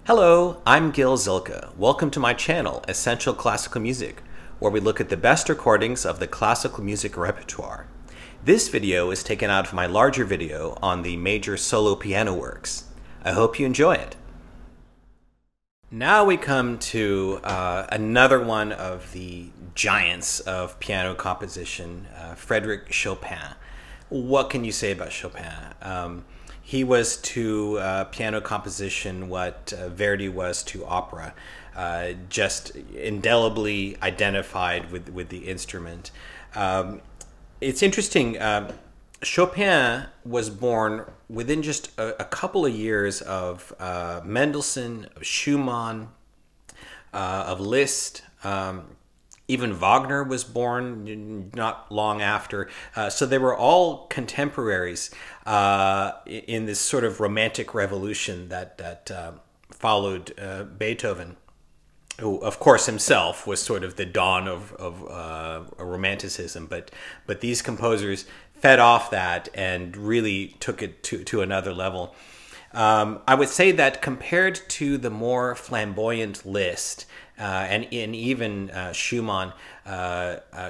Hello, I'm Gil Zilkha. Welcome to my channel, Essential Classical Music, where we look at the best recordings of the classical music repertoire. This video is taken out of my larger video on the major solo piano works. I hope you enjoy it. Now we come to another one of the giants of piano composition, Frédéric Chopin. What can you say about Chopin? He was to piano composition what Verdi was to opera, just indelibly identified with the instrument. It's interesting, Chopin was born within just a couple of years of Mendelssohn, of Schumann, of Liszt. Even Wagner was born not long after. So they were all contemporaries in this sort of romantic revolution that followed Beethoven, who, of course, himself was sort of the dawn of romanticism. But these composers fed off that and really took it to another level. I would say that compared to the more flamboyant Liszt, and even Schumann,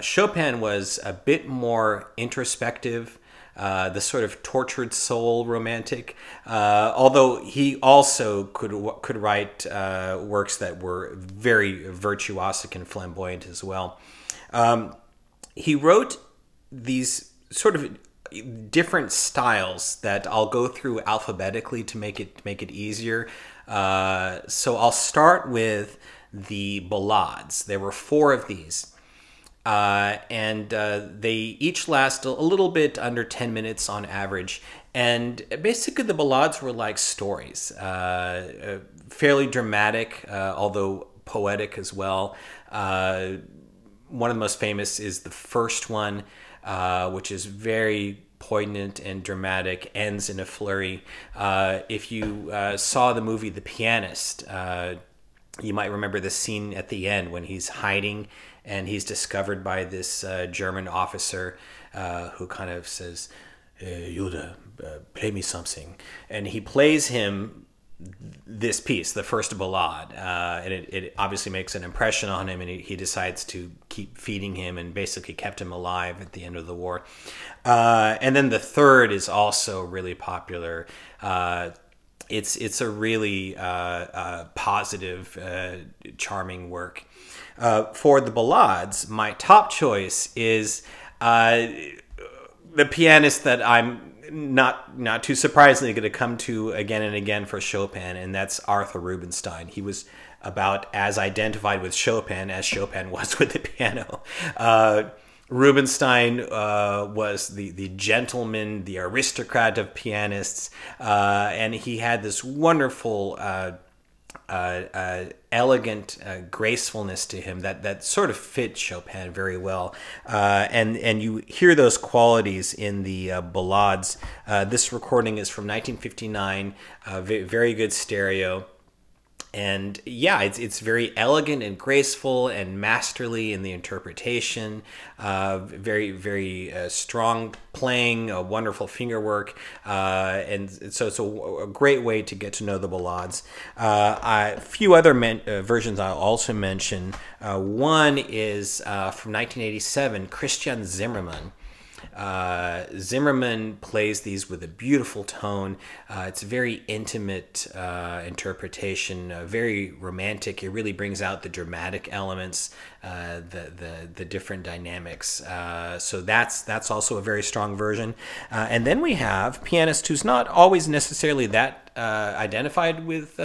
Chopin was a bit more introspective, the sort of tortured soul romantic, although he also could write works that were very virtuosic and flamboyant as well. He wrote these sort of different styles that I'll go through alphabetically to make it easier. So I'll start with the Ballades. There were 4 of these, and they each last a little bit under 10 minutes on average. And basically the Ballades were like stories, fairly dramatic, although poetic as well. One of the most famous is the first one, which is very poignant and dramatic, ends in a flurry. If you saw the movie The Pianist, you might remember the scene at the end when he's hiding and he's discovered by this German officer who kind of says, Jude, play me something. And he plays him this piece, the first ballade, and it obviously makes an impression on him, and he decides to keep feeding him and basically kept him alive at the end of the war. And then the third is also really popular. It's a really positive, charming work. For the Ballades, my top choice is the pianist that I'm not too surprisingly going to come to again and again for Chopin, and that's Arthur Rubinstein. He was about as identified with Chopin as Chopin was with the piano. Rubinstein was the gentleman, the aristocrat of pianists, and he had this wonderful, elegant gracefulness to him that sort of fit Chopin very well. And you hear those qualities in the Ballades. This recording is from 1959, very good stereo. And yeah, it's very elegant and graceful and masterly in the interpretation. Very, very strong playing, wonderful fingerwork, and so it's a great way to get to know the Ballades. A few other versions I'll also mention. One is from 1987, Christian Zimmermann. Zimmermann plays these with a beautiful tone. It's a very intimate interpretation, very romantic. It really brings out the dramatic elements, the different dynamics. So that's also a very strong version. And then we have pianist who's not always necessarily that identified with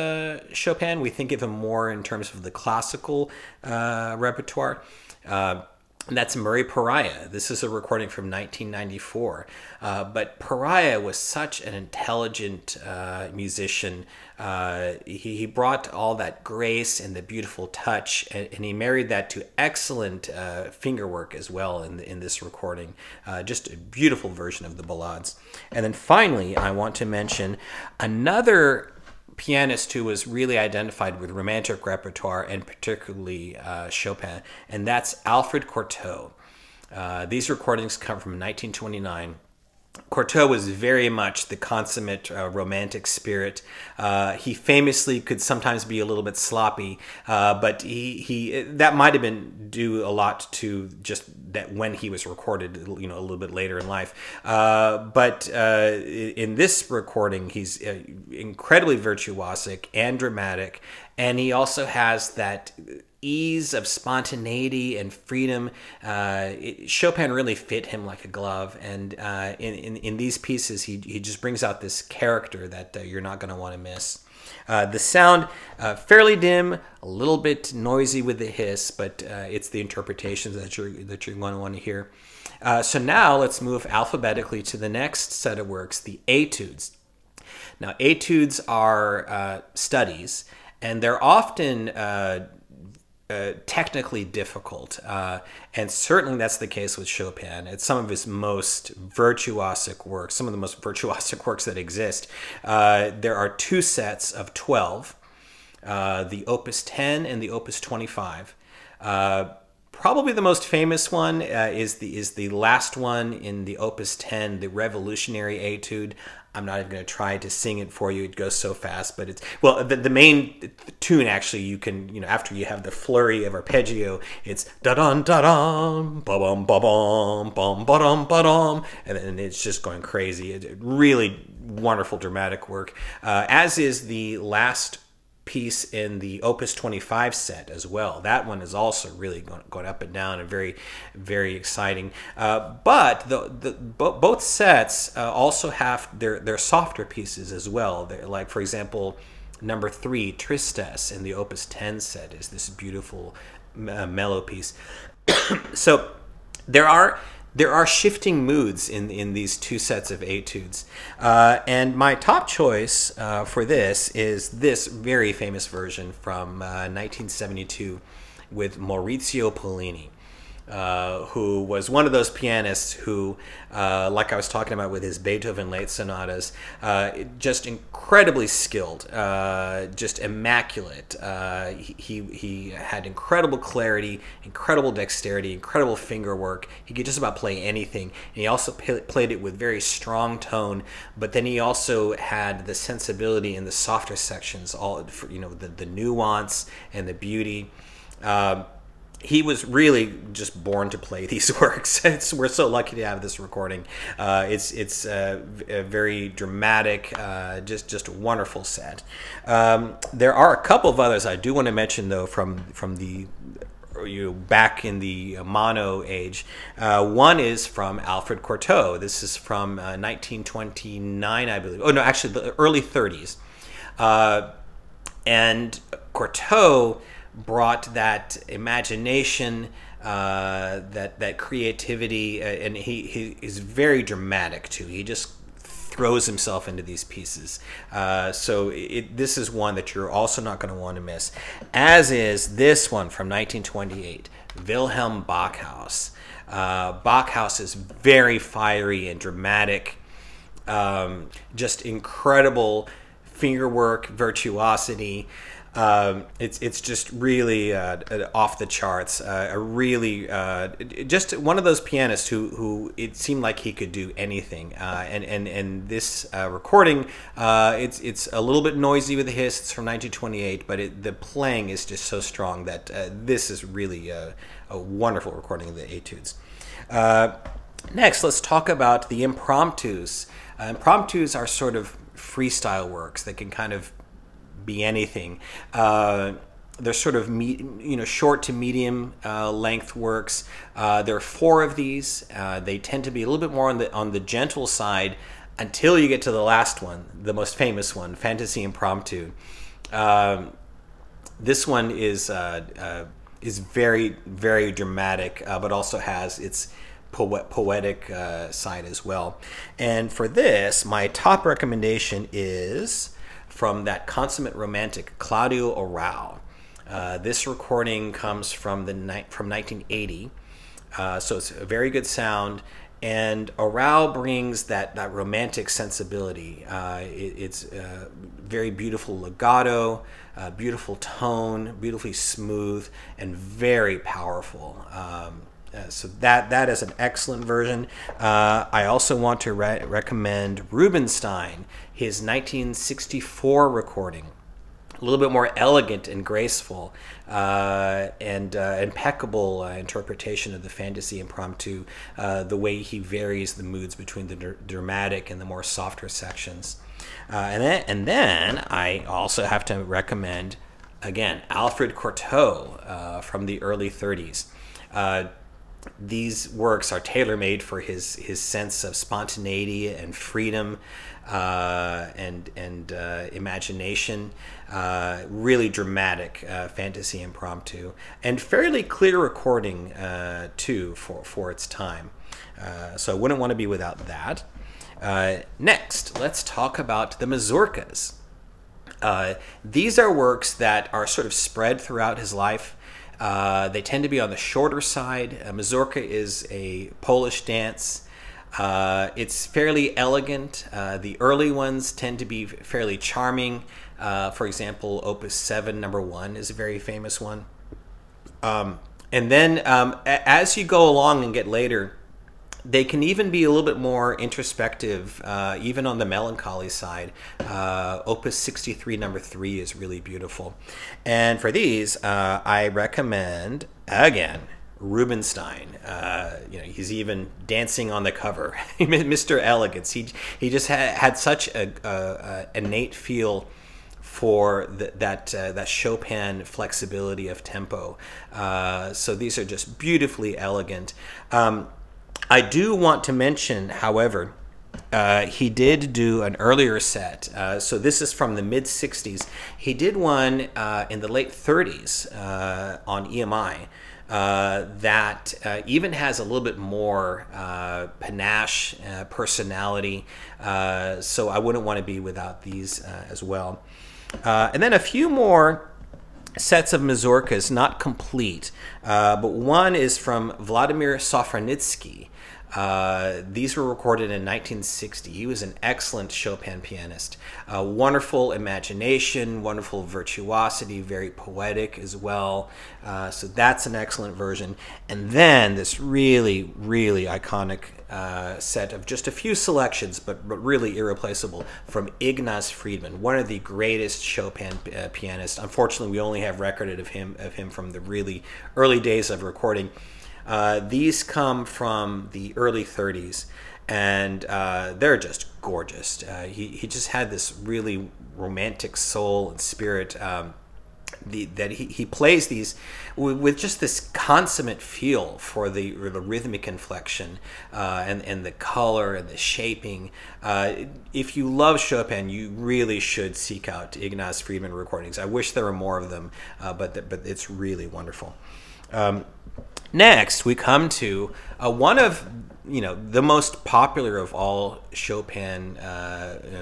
Chopin. We think of him more in terms of the classical repertoire. And that's Murray Pariah. This is a recording from 1994. But Pariah was such an intelligent musician. He brought all that grace and the beautiful touch, and he married that to excellent fingerwork as well in this recording. Just a beautiful version of the Ballades. And then finally, I want to mention another pianist who was really identified with romantic repertoire, and particularly Chopin, and that's Alfred Cortot. These recordings come from 1929. Courteau was very much the consummate romantic spirit. He famously could sometimes be a little bit sloppy, but he that might have been due a lot to just that when he was recorded, a little bit later in life. But in this recording, he's incredibly virtuosic and dramatic, and he also has that ease of spontaneity and freedom. Chopin really fit him like a glove, and in these pieces he just brings out this character that you're not going to want to miss. The sound, fairly dim, a little bit noisy with the hiss, but it's the interpretations that you're going to want to hear. So now let's move alphabetically to the next set of works, the Études. Now, Études are studies, and they're often technically difficult, and certainly that's the case with Chopin. It's some of his most virtuosic works, some of the most virtuosic works that exist. There are two sets of 12, the Opus 10 and the Opus 25. Probably the most famous one is the last one in the Opus 10, the Revolutionary Etude. I'm not even going to try to sing it for you. It goes so fast, but it's, well, the main tune actually, you can, after you have the flurry of arpeggio, it's da-dum, da-dum, ba-bum, ba-bum, bum, ba-dum, ba-dum, and then it's just going crazy. It's really wonderful dramatic work, as is the last piece in the Opus 25 set as well. That one is also really going up and down and very, very exciting. But both sets also have their softer pieces as well. Like, for example, number 3, Tristesse, in the Opus 10 set is this beautiful mellow piece. So there are shifting moods in these two sets of Études. And my top choice for this is this very famous version from 1972 with Maurizio Pollini, who was one of those pianists who, like I was talking about with his Beethoven late sonatas, just incredibly skilled, just immaculate. He had incredible clarity, incredible dexterity, incredible finger work. He could just about play anything. And he also played it with very strong tone, but then he also had the sensibility in the softer sections, all for, the nuance and the beauty. He was really just born to play these works. We're so lucky to have this recording. It's a very dramatic, just a wonderful set. There are a couple of others I do want to mention, though, from the back in the mono age. One is from Alfred Cortot. This is from 1929, I believe. Oh no, actually the early 30s. And Cortot brought that imagination, that creativity, and he is very dramatic too. He just throws himself into these pieces. So this is one that you're also not going to want to miss, as is this one from 1928, Wilhelm Backhaus. Backhaus is very fiery and dramatic, just incredible fingerwork, virtuosity. It's just really off the charts. Really just one of those pianists who it seemed like he could do anything. And this recording, it's a little bit noisy with the hiss. It's from 1928, but the playing is just so strong that this is really a wonderful recording of the Études. Next, let's talk about the Impromptus. Impromptus are sort of freestyle works that can kind of be anything. They're sort of short to medium length works. There are 4 of these. They tend to be a little bit more on the gentle side until you get to the last one, the most famous one, Fantasy Impromptu. This one is very, very dramatic, but also has its poetic side as well. And for this, my top recommendation is from that consummate romantic Claudio Arrau. This recording comes from 1980, so it's a very good sound. And Arrau brings that romantic sensibility. It's very beautiful legato, beautiful tone, beautifully smooth, and very powerful. So that is an excellent version. I also want to recommend Rubinstein, his 1964 recording. A little bit more elegant and graceful, and impeccable interpretation of the fantasy impromptu, the way he varies the moods between the dramatic and the more softer sections. And then I also have to recommend, again, Alfred Cortot from the early 30s. These works are tailor-made for his sense of spontaneity and freedom and imagination. Really dramatic fantasy impromptu, and fairly clear recording too for its time. So I wouldn't want to be without that. Next, let's talk about the Mazurkas. These are works that are sort of spread throughout his life. They tend to be on the shorter side. Mazurka is a Polish dance. It's fairly elegant. The early ones tend to be fairly charming. For example, Opus 7, number 1 is a very famous one. And then as you go along and get later, they can even be a little bit more introspective, even on the melancholy side. Opus 63, number 3 is really beautiful. And for these, I recommend, again, Rubinstein. He's even dancing on the cover. Mr. Elegance. He just had such a innate feel for that Chopin flexibility of tempo. So these are just beautifully elegant. I do want to mention, however, he did do an earlier set. So this is from the mid-60s. He did one in the late 30s on EMI that even has a little bit more panache, personality. So I wouldn't want to be without these as well. And then a few more sets of mazurkas, not complete, but one is from Vladimir Sofronitsky. These were recorded in 1960. He was an excellent Chopin pianist. Wonderful imagination, wonderful virtuosity, very poetic as well. So that's an excellent version. And then this really, really iconic set of just a few selections, but really irreplaceable, from Ignaz Friedman, one of the greatest Chopin pianists. Unfortunately, we only have recorded of him from the really early days of recording. These come from the early 30s, and they're just gorgeous. He just had this really romantic soul and spirit. That he plays these with just this consummate feel for the rhythmic inflection and the color and the shaping. If you love Chopin, you really should seek out Ignaz Friedman recordings. I wish there were more of them, but it's really wonderful. Next, we come to one of the most popular of all Chopin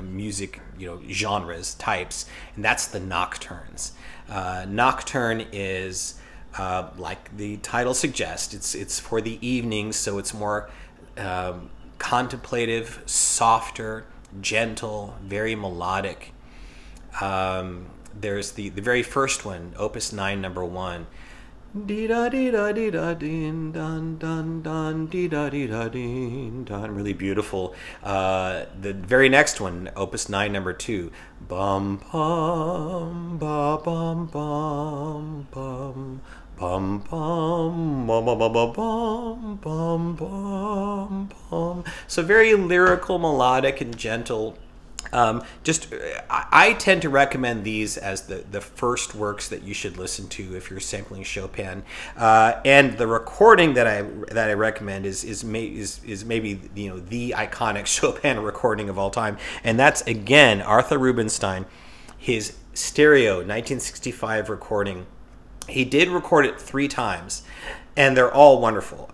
music genres, types, and that's the Nocturnes. Nocturne is, like the title suggests, it's for the evening, so it's more contemplative, softer, gentle, very melodic. There's the very first one, Opus 9, number 1. Dee da dee da dee da din dun dun dun dee da dee da din dun. Really beautiful. The very next one, Opus 9, number 2. Bum bum ba bum bum bum bum bum bum bum bum bum bum bum. So very lyrical, melodic, and gentle. I tend to recommend these as the first works that you should listen to if you're sampling Chopin, and the recording that I recommend is maybe the iconic Chopin recording of all time, and that's again Arthur Rubinstein, his stereo 1965 recording. He did record it 3 times, and they're all wonderful.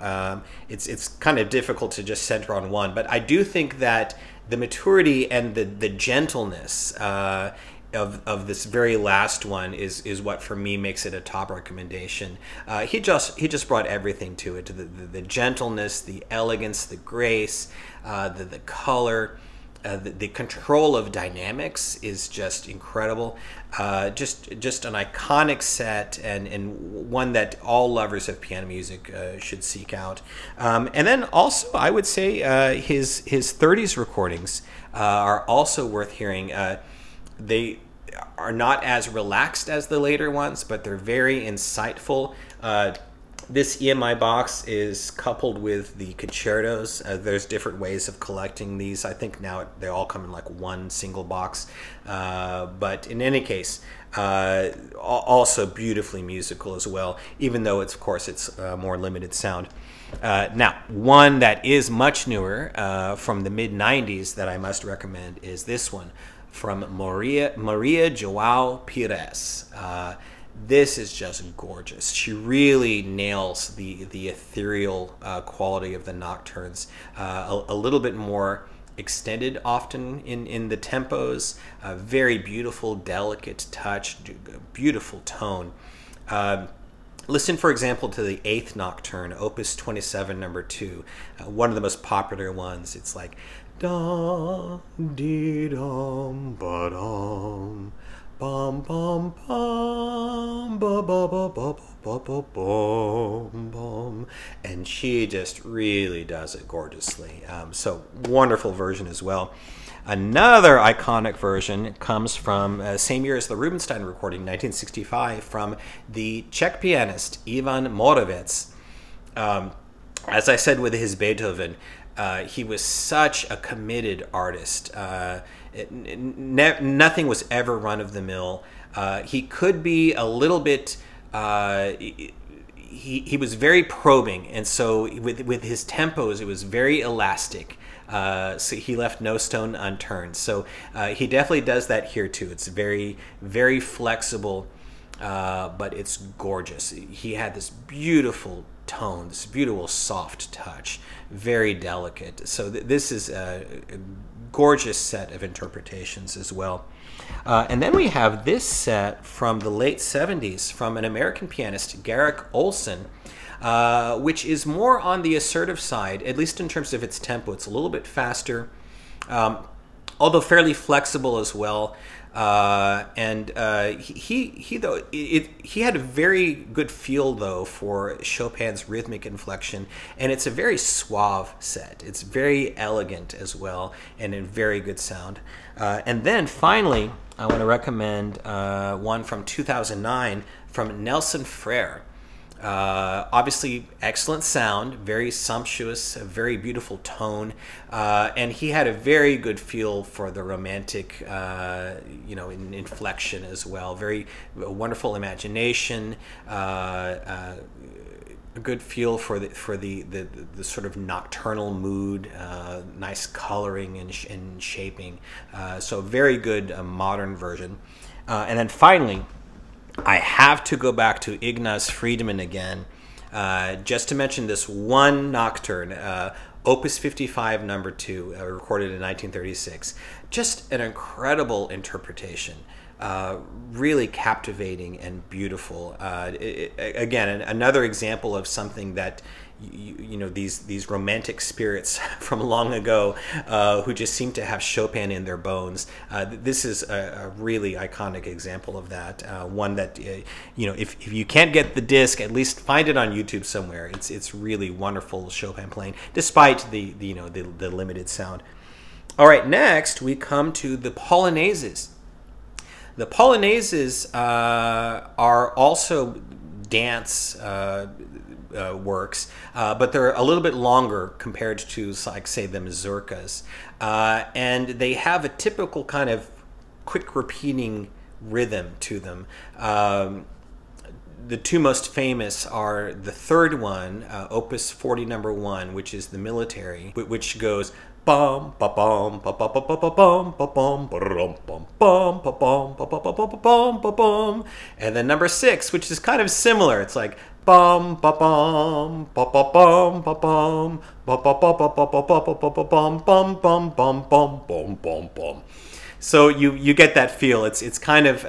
It's kind of difficult to just center on one, but I do think that the maturity and the gentleness of this very last one is what for me makes it a top recommendation. He just brought everything to it: the gentleness, the elegance, the grace, the color. the control of dynamics is just incredible. Just an iconic set, and one that all lovers of piano music should seek out. And then also, I would say his 30s recordings are also worth hearing. They are not as relaxed as the later ones, but they're very insightful. This EMI box is coupled with the concertos. There's different ways of collecting these. I think now they all come in like one single box. But in any case, also beautifully musical as well, even though it's, of course, it's more limited sound. Now, one that is much newer from the mid-90s that I must recommend is this one from Maria João Pires. This is just gorgeous. She really nails the ethereal quality of the Nocturnes. A little bit more extended often in the tempos. Very beautiful, delicate touch, beautiful tone. Listen, for example, to the 8th Nocturne, Opus 27, number 2, one of the most popular ones. It's like da dee dum ba dum. Bum bum bum ba ba ba ba ba ba bum bum, and she just really does it gorgeously. So wonderful version as well. Another iconic version comes from same year as the Rubinstein recording, 1965, from the Czech pianist Ivan Moravec. As I said with his Beethoven, he was such a committed artist. Nothing was ever run-of-the-mill. He could be a little bit... he was very probing, and so with his tempos, it was very elastic. So he left no stone unturned. So he definitely does that here too. It's very, very flexible, but it's gorgeous. He had this beautiful tone, this beautiful soft touch, very delicate. So this is a gorgeous set of interpretations as well. And then we have this set from the late 70s from an American pianist, Garrick Olson, which is more on the assertive side, at least in terms of its tempo. It's a little bit faster, although fairly flexible as well. He had a very good feel though for Chopin's rhythmic inflection, and it's a very suave set. It's very elegant as well, and in very good sound. And then finally, I want to recommend one from 2009 from Nelson Frere. Obviously excellent sound, very sumptuous, a very beautiful tone, and he had a very good feel for the romantic inflection as well. Very wonderful imagination, a good feel for the sort of nocturnal mood, nice coloring and shaping, so very good modern version. And then finally, I have to go back to Ignaz Friedman again, just to mention this one nocturne, Opus 55, number 2, recorded in 1936. Just an incredible interpretation, really captivating and beautiful. Again, another example of something that these romantic spirits from long ago who just seem to have Chopin in their bones. This is a really iconic example of that. One that if you can't get the disc, at least find it on YouTube somewhere. It's really wonderful Chopin playing, despite the limited sound. All right, next we come to the Polonaises. The Polonaises are also dance works, but they're a little bit longer compared to, like, say, the Mazurkas, and they have a typical kind of quick repeating rhythm to them. The two most famous are the third one, Opus 40, number 1, which is the military, which goes bum ba bum ba ba ba ba ba bum ba bum ba rum bum bum ba bum ba ba ba ba ba bum ba bum, and then number 6, which is kind of similar. It's like bum ba bum ba ba bum ba bum ba ba ba ba ba ba ba ba ba bum bum bum bum bum bum bum bum. So you get that feel. It's kind of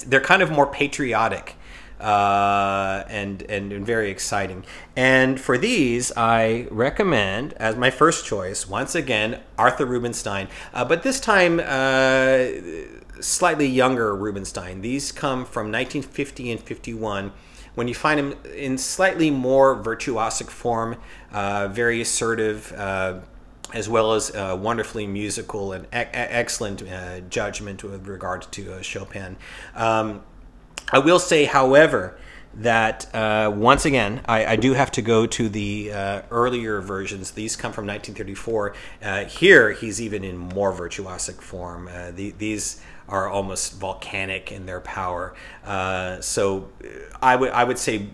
they're kind of more patriotic and very exciting. And for these, I recommend as my first choice once again Arthur Rubinstein, but this time slightly younger Rubinstein. These come from 1950 and 51. When you find him in slightly more virtuosic form, very assertive, as well as wonderfully musical and excellent judgment with regard to Chopin. I will say, however, that once again, I do have to go to the earlier versions. These come from 1934. Here, he's even in more virtuosic form. These are almost volcanic in their power. So I would say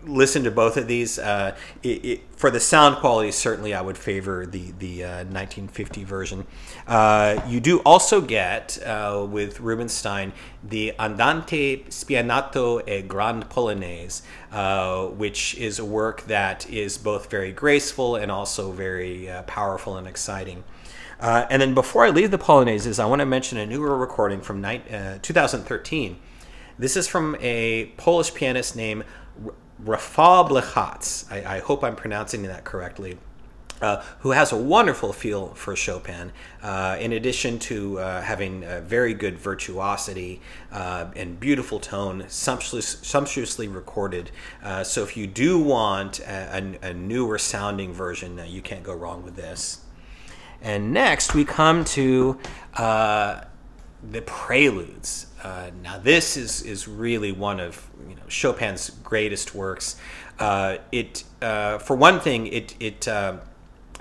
listen to both of these. For the sound quality, certainly I would favor the 1950 version. You do also get, with Rubinstein, the Andante Spianato e Grand Polonaise, which is a work that is both very graceful and also very powerful and exciting. And then before I leave the Polonaises, I want to mention a newer recording from 2013. This is from a Polish pianist named Rafał Blechacz, I hope I'm pronouncing that correctly, who has a wonderful feel for Chopin, in addition to having very good virtuosity and beautiful tone, sumptuously recorded. So if you do want a newer sounding version, you can't go wrong with this. And next we come to the Preludes. Now this is really one of Chopin's greatest works. For one thing,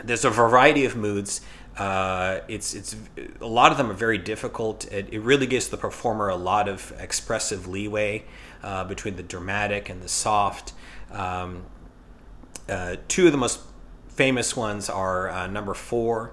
there's a variety of moods. It's a lot of them are very difficult. It really gives the performer a lot of expressive leeway between the dramatic and the soft. Two of the most famous ones are number 4.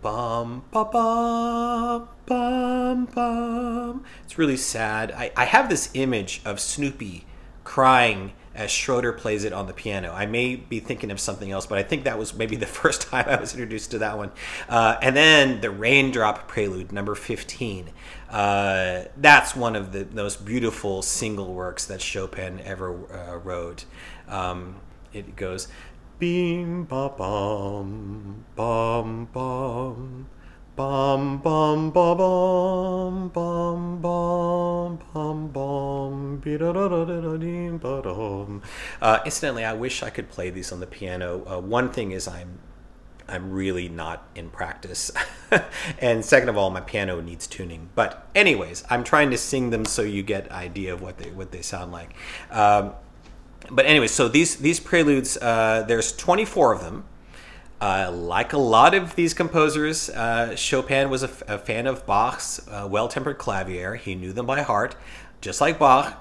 Bum, ba, bum, bum, bum. It's really sad. I have this image of Snoopy crying as Schroeder plays it on the piano. I may be thinking of something else, but I think that was maybe the first time I was introduced to that one. And then the Raindrop Prelude, number 15. That's one of the most beautiful single works that Chopin ever wrote. It goes... Bim ba bum bum bum bum bum ba bum bum bum bum bum ba dum. Incidentally, I wish I could play these on the piano. One thing is I'm really not in practice, and second of all, my piano needs tuning. But anyways, I'm trying to sing them so you get an idea of what they sound like. But anyway, so these preludes, there's 24 of them. Like a lot of these composers, Chopin was a fan of Bach's well-tempered clavier. He knew them by heart. Just like Bach,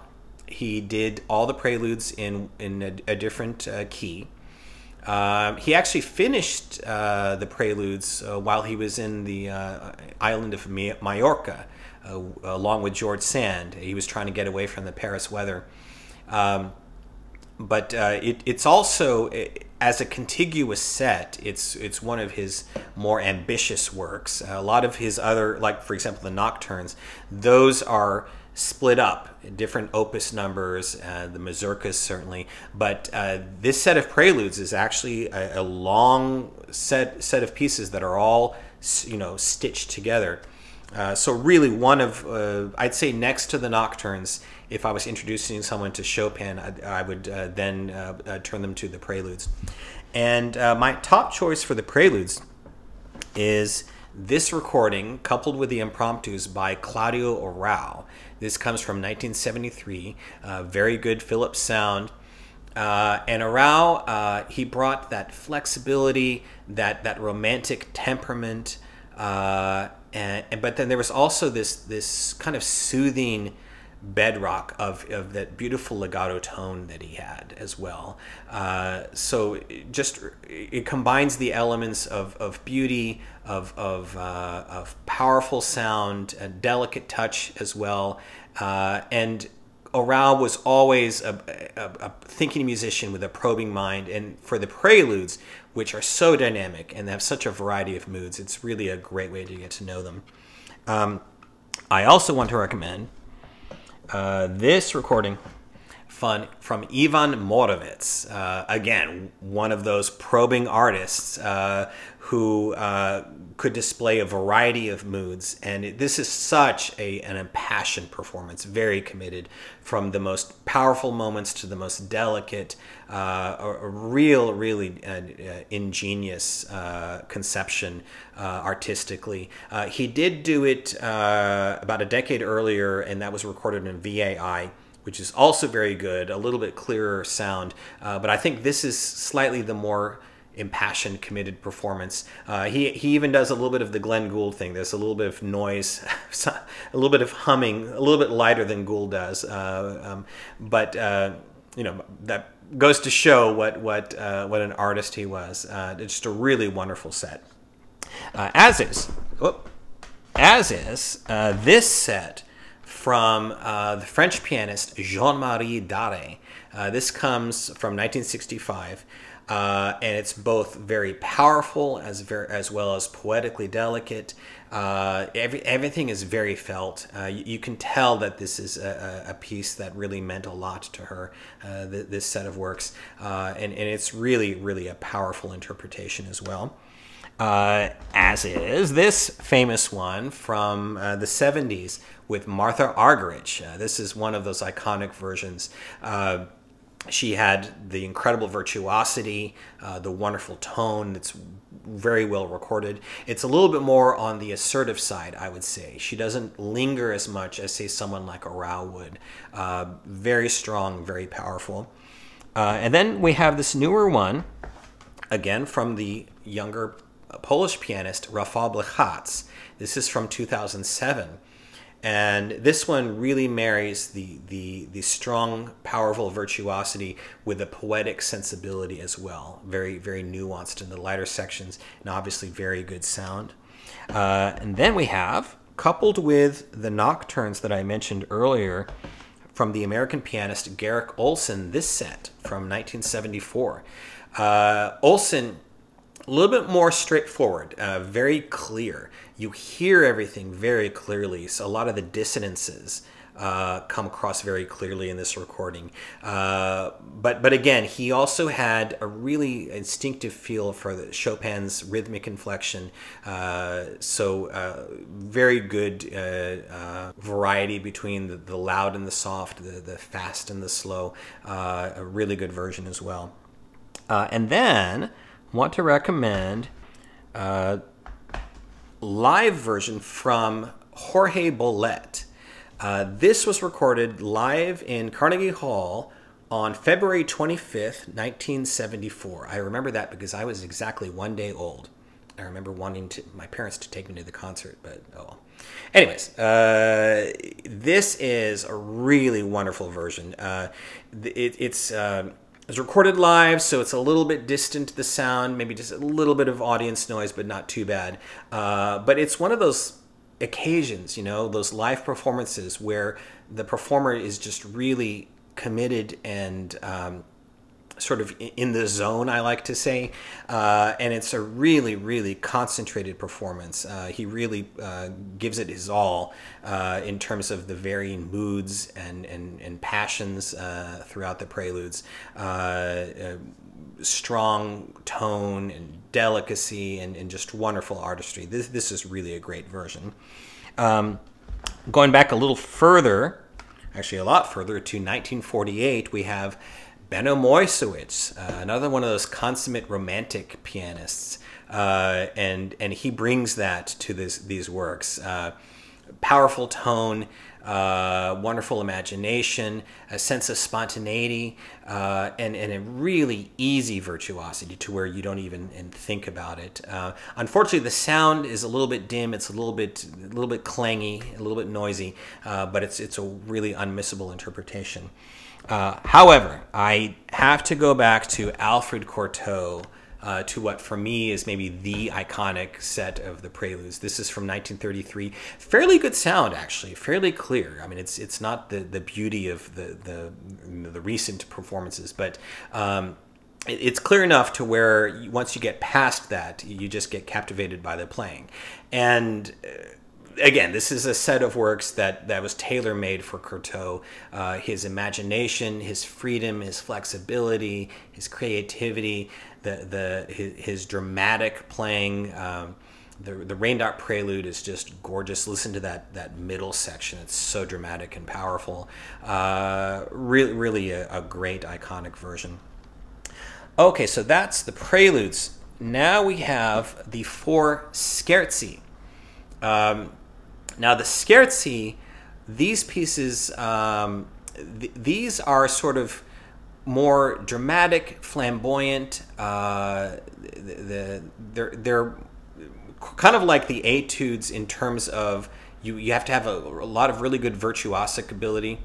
he did all the preludes in a different key. He actually finished the preludes while he was in the island of Majorca, along with George Sand. He was trying to get away from the Paris weather. But it's also, as a contiguous set, it's one of his more ambitious works. A lot of his other, like for example the Nocturnes, those are split up, different opus numbers, the Mazurkas certainly. But this set of preludes is actually a long set of pieces that are all stitched together. So really one of, I'd say next to the Nocturnes, if I was introducing someone to Chopin, I would then turn them to the Preludes. And my top choice for the Preludes is this recording, coupled with the Impromptus by Claudio Arrau. This comes from 1973, very good Philips sound. And Arrau, he brought that flexibility, that romantic temperament, but then there was also this kind of soothing bedrock of that beautiful legato tone that he had as well. So it combines the elements of beauty, of powerful sound, a delicate touch as well. And Arrau was always a thinking musician with a probing mind, and for the preludes, which are so dynamic and have such a variety of moods, it's really a great way to get to know them. I also want to recommend this recording from Ivan Morovitz. Again, one of those probing artists who could display a variety of moods. And this is such an impassioned performance, very committed, from the most powerful moments to the most delicate, a really ingenious conception artistically. He did do it about a decade earlier, and that was recorded in VAI, which is also very good, a little bit clearer sound. But I think this is slightly the more impassioned, committed performance. He even does a little bit of the Glenn Gould thing. There's a little bit of noise, a little bit of humming, a little bit lighter than Gould does. But you know, that goes to show what an artist he was. It's just a really wonderful set. As is this set from the French pianist Jean-Marie Daré. This comes from 1965. And it's both very powerful as well as poetically delicate. Everything is very felt. You can tell that this is a piece that really meant a lot to her, this set of works. And it's really a powerful interpretation as well. As is this famous one from the 70s with Martha Argerich. This is one of those iconic versions. She had the incredible virtuosity, the wonderful tone that's very well recorded. It's a little bit more on the assertive side, I would say. She doesn't linger as much as, say, someone like a Rao would. Very strong, very powerful. And then we have this newer one, again from the younger Polish pianist Rafał Blechatz. This is from 2007. And this one really marries the strong, powerful virtuosity with a poetic sensibility as well. Very nuanced in the lighter sections, and obviously very good sound. And then we have, coupled with the Nocturnes that I mentioned earlier, from the American pianist Garrick Olson, this set from 1974. Olson, a little bit more straightforward, very clear. You hear everything very clearly, so a lot of the dissonances come across very clearly in this recording. But again, he also had a really instinctive feel for Chopin's rhythmic inflection, so very good variety between the loud and the soft, the fast and the slow, a really good version as well. And then want to recommend live version from Jorge Bolet. This was recorded live in Carnegie Hall on February 25th, 1974. I remember that because I was exactly 1 day old. I remember wanting my parents to take me to the concert, but oh well. Anyways, this is a really wonderful version. It's recorded live, so it's a little bit distant, the sound, maybe just a little bit of audience noise, but not too bad. But it's one of those occasions, you know, those live performances where the performer is just really committed and sort of in the zone, I like to say. And it's a really concentrated performance. He really gives it his all in terms of the varying moods and passions throughout the preludes. Strong tone and delicacy and just wonderful artistry. This is really a great version. Going back a little further, actually a lot further, to 1948, we have Benno Moisowitz, another one of those consummate romantic pianists, and he brings that to these works. Powerful tone, wonderful imagination, a sense of spontaneity, and a really easy virtuosity to where you don't even think about it. Unfortunately, the sound is a little bit dim. It's a little bit clangy, a little bit noisy, but it's a really unmissable interpretation. However, I have to go back to Alfred Cortot, to what for me is maybe the iconic set of the Preludes. This is from 1933. Fairly good sound, actually, fairly clear. I mean, it's not the beauty of the recent performances, but it's clear enough to where once you get past that, you just get captivated by the playing. And again, this is a set of works that was tailor-made for Courtauld. His imagination, his freedom, his flexibility, his creativity, his dramatic playing. The Rain Dot Prelude is just gorgeous. Listen to that middle section. It's so dramatic and powerful. Really a great iconic version. Okay, so that's the Preludes. Now we have the 4 Scherzi. Now the Scherzi, these pieces, these are sort of more dramatic, flamboyant. They're kind of like the Études in terms of you have to have a lot of really good virtuosic ability,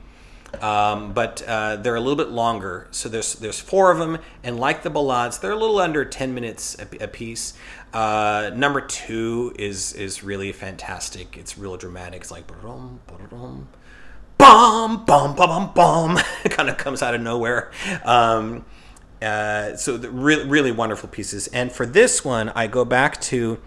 but they're a little bit longer. So there's 4 of them, and like the Ballades, they're a little under 10 minutes a piece. Number 2 is really fantastic. It's real dramatic. It's like bum bum bum bum bum bum. It kind of comes out of nowhere. So the really wonderful pieces. And for this one, I go back to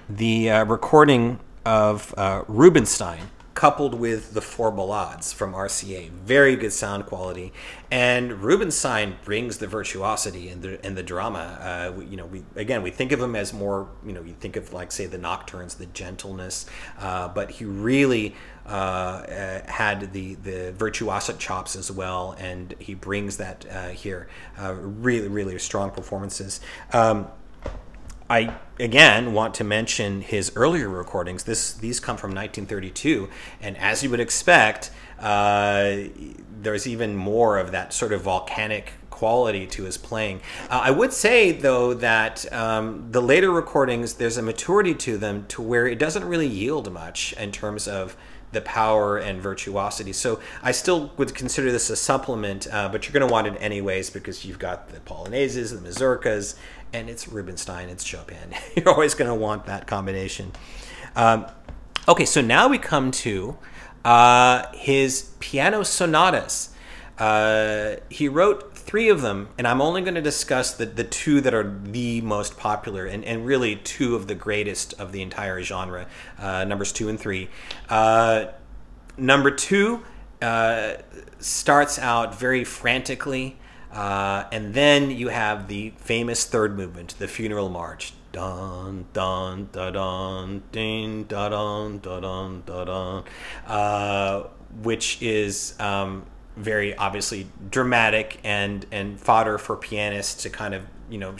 the recording of Rubinstein coupled with the 4 Ballades from RCA. Very good sound quality, and Rubinstein brings the virtuosity and the drama. We think of him as more, you think of, like, say, the Nocturnes, the gentleness, but he really had the virtuosic chops as well, and he brings that here. Really strong performances. I, again, want to mention his earlier recordings. These come from 1932, and as you would expect, there's even more of that sort of volcanic quality to his playing. I would say, though, that the later recordings, there's a maturity to them to where it doesn't really yield much in terms of the power and virtuosity. So I still would consider this a supplement, but you're going to want it anyways because you've got the Polonaises, the Mazurkas, and it's Rubinstein, it's Chopin. You're always going to want that combination. Okay, so now we come to his piano sonatas. He wrote 3 of them, and I'm only going to discuss the 2 that are the most popular and really 2 of the greatest of the entire genre, numbers 2 and 3. Number 2 starts out very frantically, and then you have the famous 3rd movement, the Funeral March. Dun dun da dun ding da dun da dun da dun, which is very obviously dramatic and fodder for pianists to kind of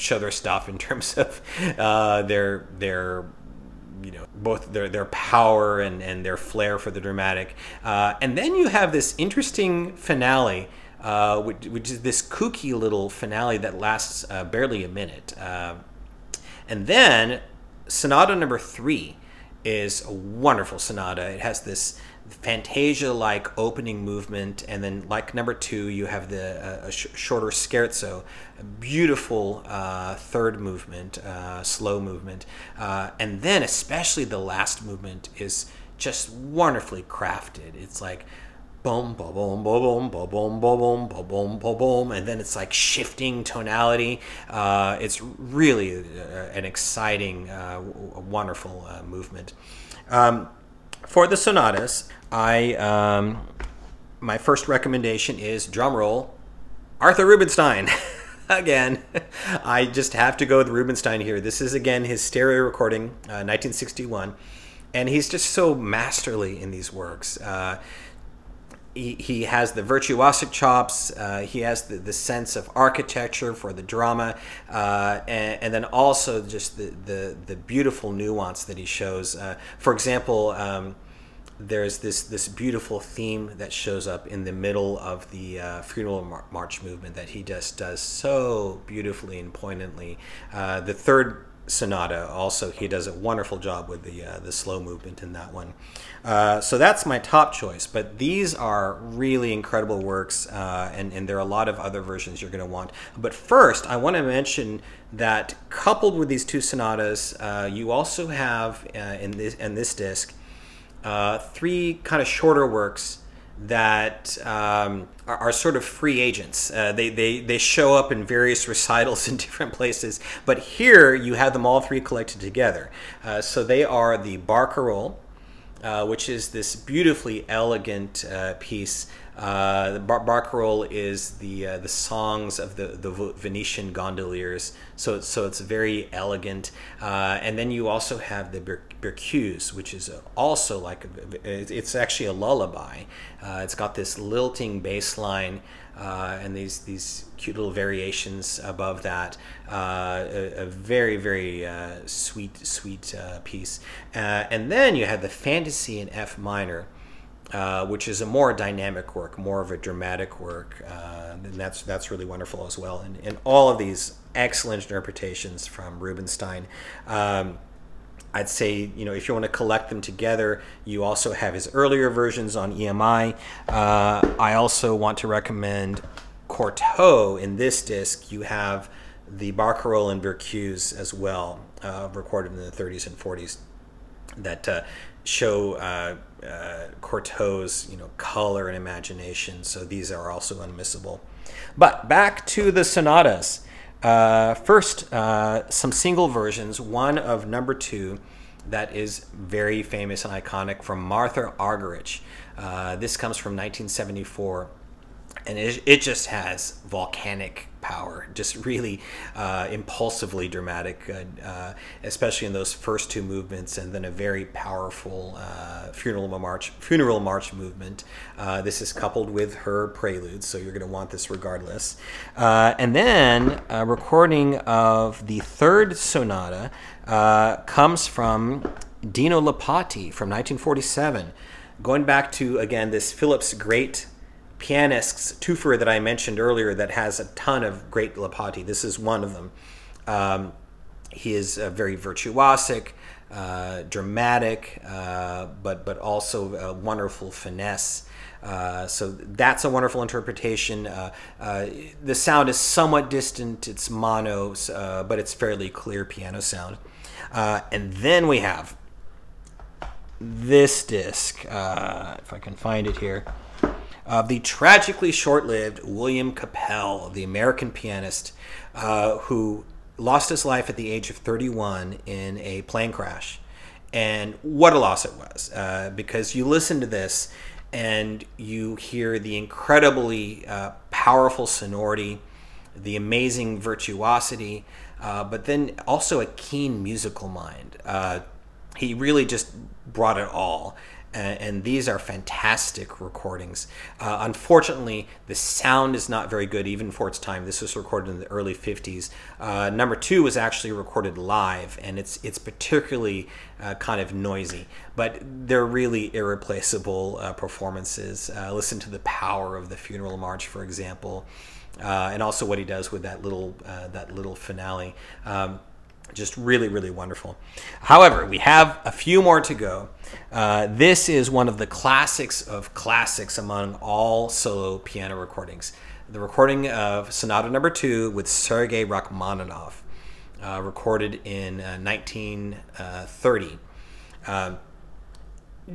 show their stuff in terms of their both their power and their flair for the dramatic. And then you have this interesting finale, which is this kooky little finale that lasts barely a minute. And then Sonata number 3 is a wonderful sonata. It has this fantasia-like opening movement, and then, like number 2, you have the shorter scherzo, a beautiful 3rd movement, slow movement, and then especially the last movement is just wonderfully crafted. It's like boom, boom, boom, boom, boom, boom, boom, boom, boom, boom, boom, and then it's like shifting tonality. It's really an exciting, wonderful movement. For the sonatas, my first recommendation is, drumroll, Arthur Rubinstein. Again, I just have to go with Rubinstein here. This is, again, his stereo recording, 1961, and he's just so masterly in these works. He has the virtuosic chops, he has the sense of architecture for the drama, and then also just the beautiful nuance that he shows. For example, there's this beautiful theme that shows up in the middle of the Funeral March movement that he just does so beautifully and poignantly. The 3rd sonata also, he does a wonderful job with the slow movement in that one. So that's my top choice, but these are really incredible works, and there are a lot of other versions you're going to want. But first, I want to mention that coupled with these 2 sonatas, you also have in this disc 3 kind of shorter works that are sort of free agents. They show up in various recitals in different places, but here you have them all 3 collected together. So they are the Barcarolle, which is this beautifully elegant piece. The barcarolle is the songs of the Venetian gondoliers, so it's very elegant. And then you also have the Berceuse, which is also like it's actually a lullaby. It's got this lilting bass line. And these cute little variations above that. A very, very sweet piece. And then you have the Fantasy in F minor, which is a more dynamic work, more of a dramatic work. And that's really wonderful as well. And all of these excellent interpretations from Rubinstein. I'd say, if you want to collect them together, you also have his earlier versions on EMI. I also want to recommend Cortot. In this disc, you have the barcarolle and Berceuse as well, recorded in the 30s and 40s, that show Cortot's color and imagination. So these are also unmissable. But back to the sonatas. First, some single versions, one of number 2 that is very famous and iconic from Martha Argerich. This comes from 1974, and it just has volcanic power, just really impulsively dramatic, especially in those first 2 movements, and then a very powerful funeral march movement. This is coupled with her Preludes, so you're going to want this regardless. And then a recording of the 3rd sonata comes from Dino Lipati from 1947. Going back to, again, this Philip's great pianists twofer that I mentioned earlier that has a ton of great Lipati. This is one of them. He is very virtuosic, dramatic, but also a wonderful finesse. So that's a wonderful interpretation. The sound is somewhat distant. It's mono, but it's fairly clear piano sound. And then we have this disc, if I can find it here, of the tragically short-lived William Capell, the American pianist who lost his life at the age of 31 in a plane crash. And what a loss it was, because you listen to this and you hear the incredibly powerful sonority, the amazing virtuosity, but then also a keen musical mind. He really just brought it all. And these are fantastic recordings. Unfortunately, the sound is not very good even for its time. This was recorded in the early 50s. Number 2 was actually recorded live, and it's particularly kind of noisy. But they're really irreplaceable performances. Listen to the power of the Funeral March, for example, and also what he does with that little finale. Just really, really wonderful. However, we have a few more to go. This is one of the classics of classics among all solo piano recordings. The recording of Sonata Number 2 with Sergei Rachmaninoff, recorded in 1930.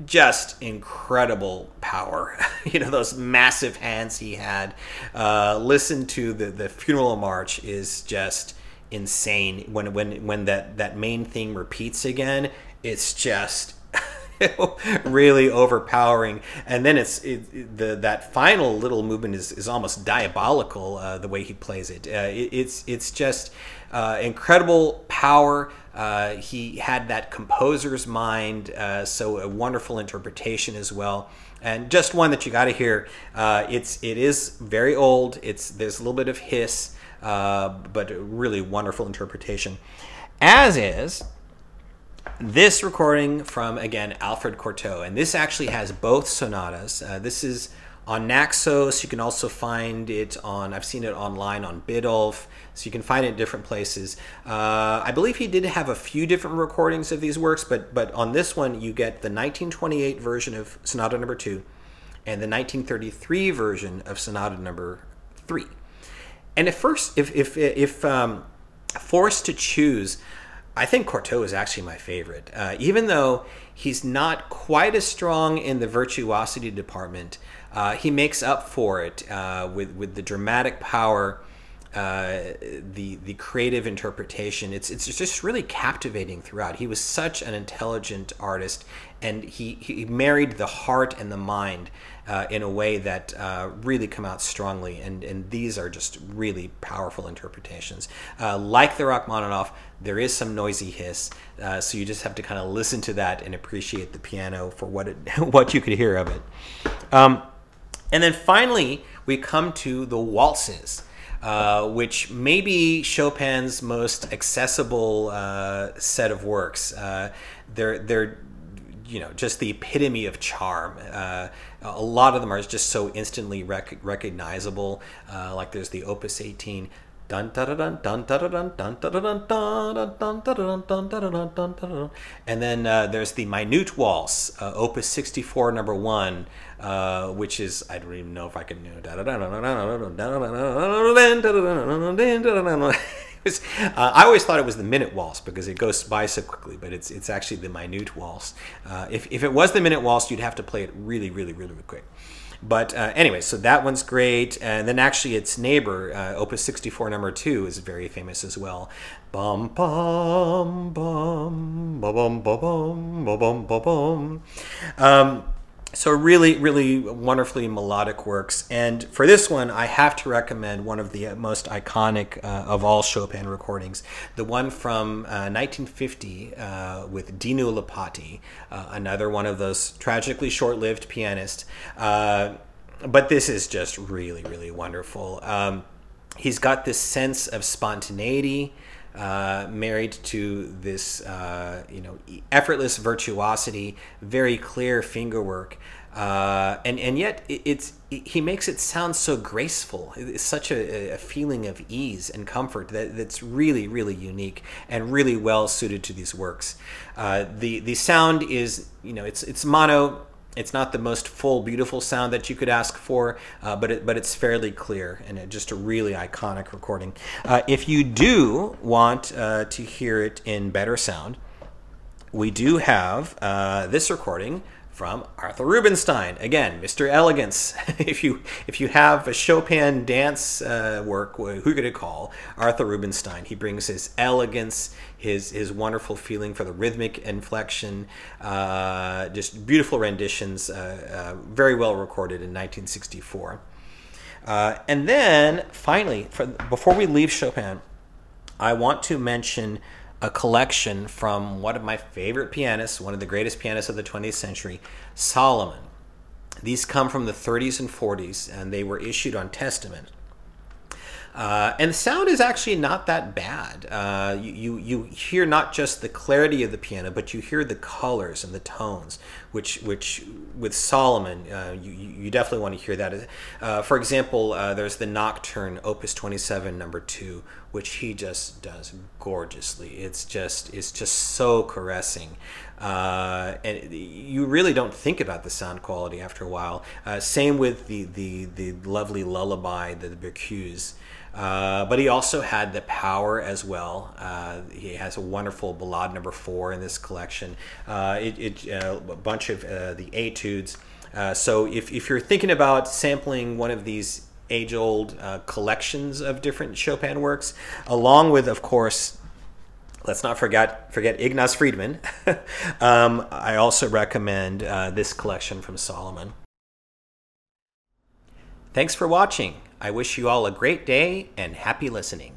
Just incredible power. Those massive hands he had. Listen to the Funeral March is just insane. When that main theme repeats again, it's just really overpowering. And then that final little movement is almost diabolical, the way he plays it. It's just incredible power. He had that composer's mind, so a wonderful interpretation as well. And just one that you got to hear. It is very old. There's a little bit of hiss, but a really wonderful interpretation. As is this recording from, again, Alfred Cortot. And this actually has both sonatas. This is on Naxos. You can also find it I've seen it online on Biddulph, so you can find it in different places. I believe he did have a few different recordings of these works, but on this one you get the 1928 version of Sonata Number 2 and the 1933 version of Sonata Number 3. And if forced to choose, I think Cortot is actually my favorite. Even though he's not quite as strong in the virtuosity department, he makes up for it with the dramatic power the creative interpretation. It's just really captivating throughout. He was such an intelligent artist, and he married the heart and the mind in a way that really come out strongly. And these are just really powerful interpretations. Like the Rachmaninoff, there is some noisy hiss, so you just have to kind of listen to that and appreciate the piano for what you could hear of it. And then finally, we come to the waltzes, which may be Chopin's most accessible set of works. They're just the epitome of charm. A lot of them are just so instantly recognizable. Like there's the Opus 18. And then there's the Minute Waltz, Opus 64, number 1, which is, I don't even know if I can do it. I always thought it was the Minute Waltz because it goes by so quickly, but it's actually the Minute Waltz. If it was the Minute Waltz, you'd have to play it really, really, really, really quick. But anyway, so that one's great. And then actually its neighbor, Opus 64 number 2, is very famous as well. Bum, bum, bum, bum, bum, bum, bum, bum, bum. So really, really wonderfully melodic works. And for this one, I have to recommend one of the most iconic of all Chopin recordings, the one from 1950 with Dinu Lipatti, another one of those tragically short-lived pianists. But this is just really, really wonderful. He's got this sense of spontaneity, married to this effortless virtuosity, very clear finger work, and yet he makes it sound so graceful. It's such a feeling of ease and comfort that's really, really unique and really well suited to these works. The sound is, it's mono. It's not the most full, beautiful sound that you could ask for, but it's fairly clear and just a really iconic recording. If you do want to hear it in better sound, we do have this recording from Arthur Rubinstein. Again, Mr. Elegance. If you have a Chopin dance work, who could it call? Arthur Rubinstein. He brings his elegance, his wonderful feeling for the rhythmic inflection, just beautiful renditions, very well recorded in 1964. And then finally, before we leave Chopin, I want to mention a collection from one of my favorite pianists, one of the greatest pianists of the 20th century, Solomon. These come from the 30s and 40s, and they were issued on Testament. And the sound is actually not that bad. You hear not just the clarity of the piano, but you hear the colors and the tones, which with Solomon, you definitely want to hear that. For example, there's the Nocturne, Opus 27, number 2, which he just does gorgeously. It's just so caressing. And you really don't think about the sound quality after a while. Same with the lovely lullaby, the Bacchus. But he also had the power as well. He has a wonderful Ballade number 4 in this collection. A bunch of the Études. So if you're thinking about sampling one of these age-old collections of different Chopin works, along with, of course, let's not forget Ignaz Friedman. I also recommend this collection from Solomon. Thanks for watching. I wish you all a great day and happy listening.